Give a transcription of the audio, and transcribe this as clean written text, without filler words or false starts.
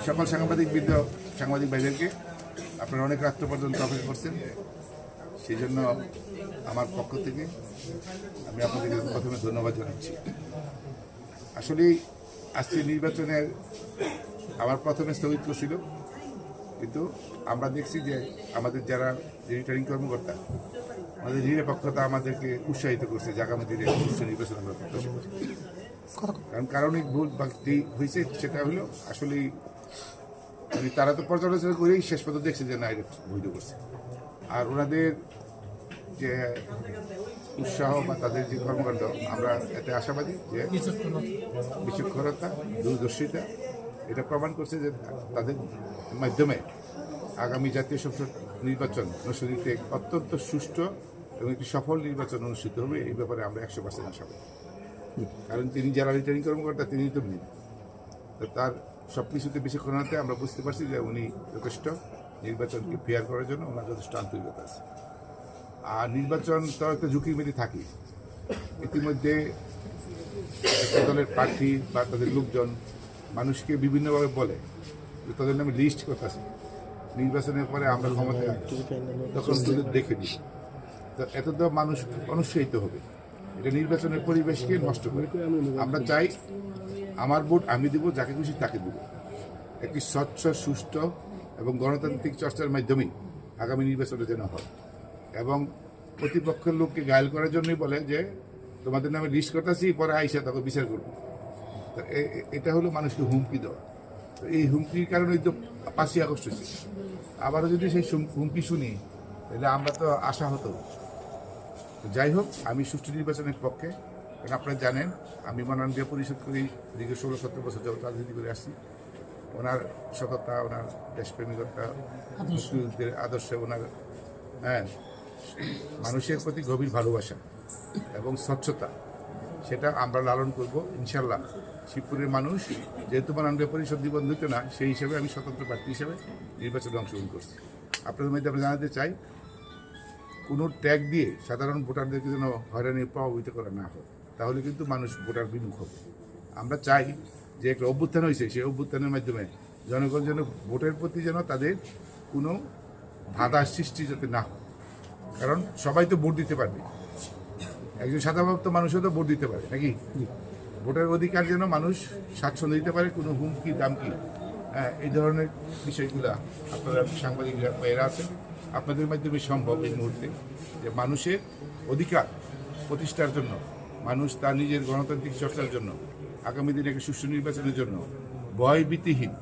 সকল সাংবাদিক ভাইদেরকে আপনারা অনেক রাত্র পর্যন্ত অপেক্ষা করছেন, সেই জন্য আমার পক্ষ থেকে আমি আপনাদেরকে প্রথমে ধন্যবাদ জানাচ্ছি। আসলে আজকে নির্বাচনের আমার প্রথমে স্থগিত করছিল, কিন্তু আমরা দেখছি যে আমাদের যারা রিটার্নিং কর্মকর্তা আমাদের নিরপেক্ষতা আমাদেরকে উৎসাহিত করছে যে আগামী দিনে সুষ্ঠু নির্বাচন আমরা প্রত্যাশা করি। কারণ ভুল বাকি হয়েছে সেটা হলো আসলে তারা তো পর্যালোচনা করেই শেষ পর্যন্ত দেখছে যে না এটা বৈধ করছে। আর ওনাদের যে উৎসাহ বা তাদের যে কর্মকাণ্ড আমরা এতে আশাবাদী যে বিচক্ষণতা দূরদর্শিতা এটা প্রমাণ করছে যে তাদের মাধ্যমে আগামী জাতীয় সংসদ নির্বাচন অনুষ্ঠিত অত্যন্ত সুষ্ঠু এবং একটি সফল নির্বাচন অনুষ্ঠিত হবে। এই ব্যাপারে আমরা 100% আশাবাদী। কারণ তিনি যারা রিটার্নিং কর্মকর্তা তিনি তো নেই, তার সব কিছুতে বিচক্ষণতায় আমরা বুঝতে পারছি যে উনি যথেষ্ট নির্বাচনকে ফেয়ার করার জন্য ওনার যথেষ্ট আন্তরিকতা আছে। আর নির্বাচন তো একটা ঝুঁকির মধ্যে থাকি। ইতিমধ্যে দলের প্রার্থী বা তাদের লোকজন মানুষকে বিভিন্নভাবে বলে যে তাদের নামে লিস্ট করতেছে, নির্বাচনের পরে আমরা ক্ষমতায় তখন দেখিনি। তো এত তো মানুষ অনুৎসাহিত হবে, এটা নির্বাচনের পরিবেশকে নষ্ট করে। আমরা চাই আমার ভোট আমি দেবো, যাকে খুশি তাকে দেবো। একটি স্বচ্ছ সুষ্ঠু এবং গণতান্ত্রিক চর্চার মাধ্যমেই আগামী নির্বাচনে যেন হয়। এবং প্রতিপক্ষের লোককে গায়েল করার জন্যই বলে যে তোমাদের নামে লিস্ট করতেছি, পরে আইসা তাকে বিচার করবো। তো এটা হলো মানুষকে হুমকি দেওয়া। তো এই হুমকির কারণেই তো 5ই আগস্ট হয়েছে। আবারও যদি সেই হুমকি শুনি তাহলে আমরা তো আশাহত। যাই হোক, আমি সুষ্ঠু নির্বাচনের পক্ষে। কারণ আপনারা জানেন আমি মাননীয় পরিষদ করি, দীর্ঘ 16-17 বছর যাবত রাজনীতি করে আসছি। ওনার সততা, ওনার দেশপ্রেমিকতা, মুক্তিযুদ্ধের আদর্শে ওনার মানুষের প্রতি গভীর ভালোবাসা এবং স্বচ্ছতা, সেটা আমরা লালন করব ইনশাল্লাহ। শিবপুরের মানুষ যেহেতু মাননীয় পরিষদ নিবন্ধিত না, সেই হিসেবে আমি স্বতন্ত্র প্রার্থী হিসেবে নির্বাচনে অংশগ্রহণ করছি। আপনাদের মধ্যে আমরা জানাতে চাই কোনো ট্যাগ দিয়ে সাধারণ ভোটারদেরকে যেন হয়রানি প্রভাবিত করা না হয়, তাহলে কিন্তু মানুষ ভোটার বিমুখ হবে। আমরা চাই যে একটা অভ্যুত্থান হয়েছে, সেই অভ্যুত্থানের মাধ্যমে জনগণ যেন ভোটের প্রতি যেন তাদের কোনো বাধা সৃষ্টি যাতে না হয়। কারণ সবাই তো ভোট দিতে পারবে, একজন সাধারণত মানুষও তো ভোট দিতে পারে নাকি? ভোটের অধিকার যেন মানুষ স্বাচ্ছন্দ্য দিতে পারে, কোনো হুমকি দামকি এই ধরনের বিষয়গুলা আপনারা সাংবাদিক ভাইয়েরা আছেন, আপনাদের মাধ্যমে সম্ভব এই মুহূর্তে যে মানুষের অধিকার প্রতিষ্ঠার জন্য, মানুষ তার নিজের গণতান্ত্রিক চর্চার জন্য, আগামী দিনে একটা সুষ্ঠু নির্বাচনের জন্য ভয়ভীতিহীন